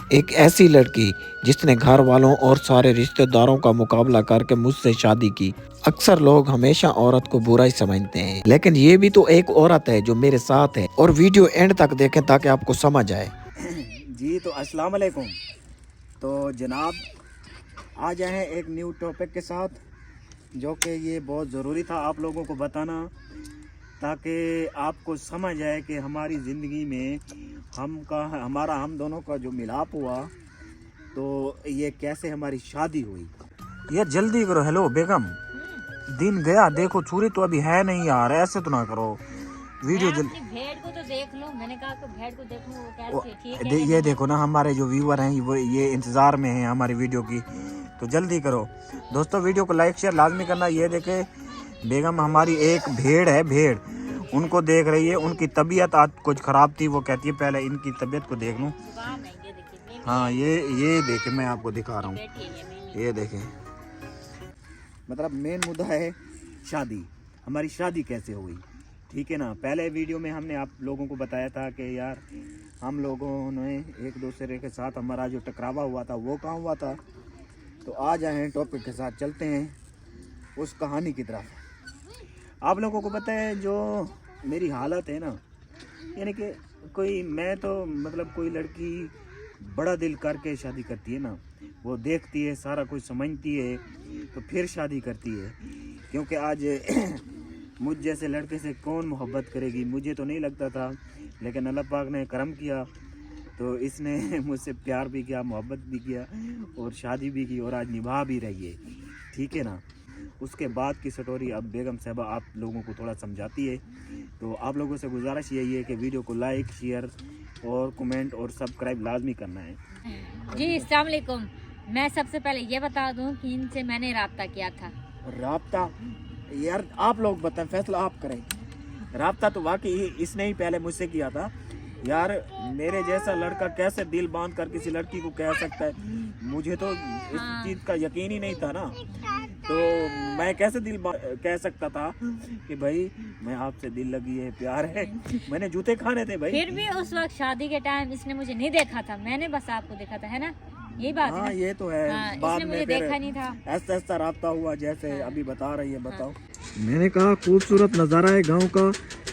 ایک ایسی لڑکی جس نے گھر والوں اور سارے رشتہ داروں کا مقابلہ کر کے مجھ سے شادی کی۔ اکثر لوگ ہمیشہ عورت کو برا ہی سمجھتے ہیں، لیکن یہ بھی تو ایک عورت ہے جو میرے ساتھ ہے۔ اور ویڈیو اینڈ تک دیکھیں تاکہ آپ کو سمجھ آئے۔ جی تو السلام علیکم۔ تو جناب آج آئے ہیں ایک نیو ٹاپک کے ساتھ، جو کہ یہ بہت ضروری تھا آپ لوگوں کو بتانا، تاکہ آپ کو سمجھ آئے کہ ہماری زندگی میں ہم دونوں کا جو ملاپ ہوا، تو یہ کیسے ہماری شادی ہوئی۔ یہ جلدی کرو، ہیلو بیگم، دن گیا، دیکھو چھری تو ابھی ہے نہیں یار، ایسے تو نہ کرو ویڈیو جلدی۔ بھیڑ کو تو دیکھ لو، میں نے کہا کہ بھیڑ کو دیکھو وہ کیسی ہے، ٹھیک ہے۔ یہ دیکھو نا، ہمارے جو ویور ہیں وہ یہ انتظار میں ہیں ہماری ویڈیو کی، تو جلدی کرو دوستو، ویڈیو کو لائک شیئر لازمی کرنا۔ یہ دیکھیں بیگم ہماری ایک بھیڑ ہے، بھیڑ ان کو دیکھ رہی ہے، ان کی طبیعت آج کچھ خراب تھی، وہ کہتی ہے پہلے ان کی طبیعت کو دیکھ لوں۔ ہاں یہ دیکھیں، میں آپ کو دکھا رہا ہوں، یہ دیکھیں، مطلب مین مدعا ہے شادی، ہماری شادی کیسے ہوئی، ٹھیک ہے نا۔ پہلے ویڈیو میں ہم نے آپ لوگوں کو بتایا تھا کہ یار ہم لوگوں نے ایک دوسرے کے ساتھ ہمارا جو ٹکراوا ہوا تھا وہ کہاں ہوا تھا۔ تو آج آئے ہیں ٹاپک کے ساتھ، چلتے ہیں اس کہانی کی طرف۔ آپ لوگوں کو پتہ ہے جو میری حالت ہے نا، یعنی کہ میں تو مطلب کوئی لڑکی بڑا دل کر کے شادی کرتی ہے نا، وہ دیکھتی ہے، سارا کچھ سمجھتی ہے، تو پھر شادی کرتی ہے، کیونکہ آج مجھ جیسے لڑکے سے کون محبت کرے گی، مجھے تو نہیں لگتا تھا، لیکن اللہ پاک نے کرم کیا، تو اس نے مجھ سے پیار بھی کیا، محبت بھی کیا، اور شادی بھی کی، اور آج نبھا بھی رہی ہے، ٹھیک ہے نا۔ اس کے بعد کی سٹوری اب بیگم صاحبہ آپ لوگوں کو تھوڑا سمجھاتی ہے، تو آپ لوگوں سے گزارش یہی ہے کہ ویڈیو کو لائک شیئر اور کمنٹ اور سبسکرائب لازمی کرنا ہے۔ جی السلام علیکم، میں سب سے پہلے یہ بتا دوں کہ ان سے میں نے رابطہ کیا تھا۔ رابطہ یار آپ لوگ بتائیں، فیصلہ آپ کریں۔ رابطہ تو واقعی اس نے ہی پہلے مجھ سے کیا تھا یار، میرے جیسا لڑکا کیسے دل باندھ کر کسی لڑکی کو کہہ سکتا ہے، مجھے تو اس چیز کا یقین ہی نہیں تھا نا، تو میں کیسے کہہ سکتا تھا کہ بھائی میں آپ سے دل لگی ہے، پیار ہے، میں نے جوتے کھانے تھے بھائی۔ پھر بھی اس وقت شادی کے ٹائم اس نے مجھے نہیں دیکھا تھا، میں نے بس آپ کو دیکھا تھا، ہے نا، یہی بات ہے۔ ہاں یہ تو ہے، بعد میں مجھے دیکھا نہیں تھا، ایسا ایسا رابطہ ہوا جیسے ابھی بتا رہی ہے، بتاؤ۔ میں نے کہا خوبصورت نظارہ ہے گاؤں کا،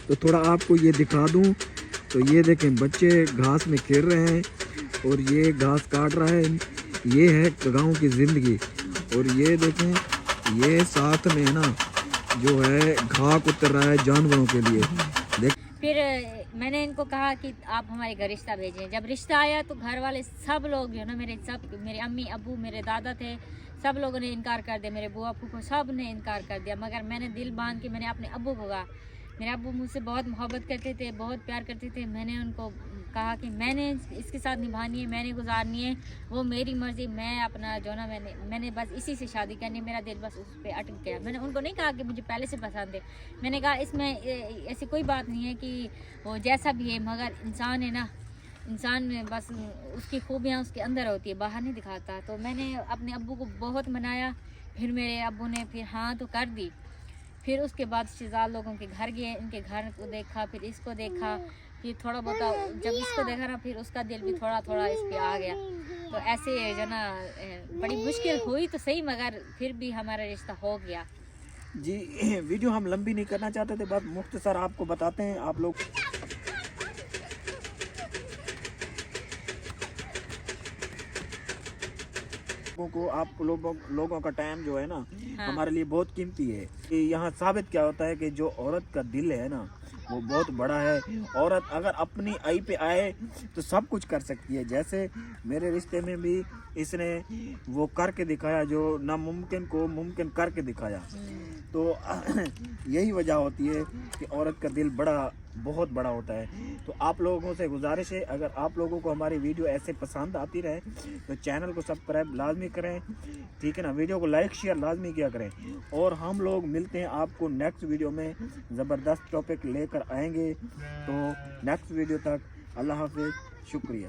تو تھوڑا آپ کو یہ دکھا دوں، تو یہ دیکھیں بچے گھاس میں کھیل رہے ہیں، اور یہ گھاس کاٹ رہا ہے، یہ ہے گاؤں کی زندگی۔ اور یہ دیکھیں یہ ساتھ میں نا جو ہے گھاس اتر رہا ہے جانوروں کے لیے۔ پھر میں نے ان کو کہا کہ آپ ہمارے گھر رشتہ بھیجیں۔ جب رشتہ آیا تو گھر والے سب لوگ جو نا، میرے امی ابو، میرے دادا تھے، سب لوگوں نے انکار کر دیا، میرے بوا پھوپھو سب نے انکار کر دیا، مگر میں نے دل باندھ کے میں نے اپنے ابو کو کہا، میرے ابو مجھ سے بہت محبت کرتے تھے، بہت پیار کرتے تھے، میں نے ان کو کہا کہ میں نے اس کے ساتھ نبھانی ہے، میں نے گزارنی ہے، وہ میری مرضی، میں اپنا جو نا میں نے بس اسی سے شادی کرنی ہے، میرا دل بس اس پہ اٹک گیا۔ میں نے ان کو نہیں کہا کہ مجھے پہلے سے پسند ہے، میں نے کہا اس میں ایسی کوئی بات نہیں ہے کہ وہ جیسا بھی ہے، مگر انسان ہے نا، انسان میں بس اس کی خوبیاں اس کے اندر ہوتی ہے، باہر نہیں دکھاتا۔ تو میں نے اپنے ابو کو بہت منایا، پھر میرے ابو نے پھر ہاں تو کر دی۔ پھر اس کے بعد شہزاد لوگوں کے گھر گئے، ان کے گھر کو دیکھا، پھر اس کو دیکھا، پھر تھوڑا بہت جب اس کو دیکھا نا، پھر اس کا دل بھی تھوڑا تھوڑا اس پہ آ گیا۔ تو ایسے جو نا بڑی مشکل ہوئی تو صحیح، مگر پھر بھی ہمارا رشتہ ہو گیا۔ جی ویڈیو ہم لمبی نہیں کرنا چاہتے تھے، بس مختصر آپ کو بتاتے ہیں، آپ لوگ کو، آپ لوگوں کا ٹائم جو ہے نا ہمارے لیے بہت قیمتی ہے۔ یہاں ثابت کیا ہوتا ہے کہ جو عورت کا دل ہے نا وہ بہت بڑا ہے، عورت اگر اپنی آئی پہ آئے تو سب کچھ کر سکتی ہے۔ جیسے میرے رشتے میں بھی اس نے وہ کر کے دکھایا، جو ناممکن کو ممکن کر کے دکھایا، تو یہی وجہ ہوتی ہے کہ عورت کا دل بہت بڑا ہوتا ہے۔ تو آپ لوگوں سے گزارش ہے، اگر آپ لوگوں کو ہماری ویڈیو ایسے پسند آتی رہے تو چینل کو سبسکرائب لازمی کریں، ٹھیک ہے نا، ویڈیو کو لائک شیئر لازمی کیا کریں، اور ہم لوگ ملتے ہیں آپ کو نیکسٹ ویڈیو میں، زبردست ٹاپک لے کر آئیں گے۔ تو نیکسٹ ویڈیو تک اللہ حافظ، شکریہ۔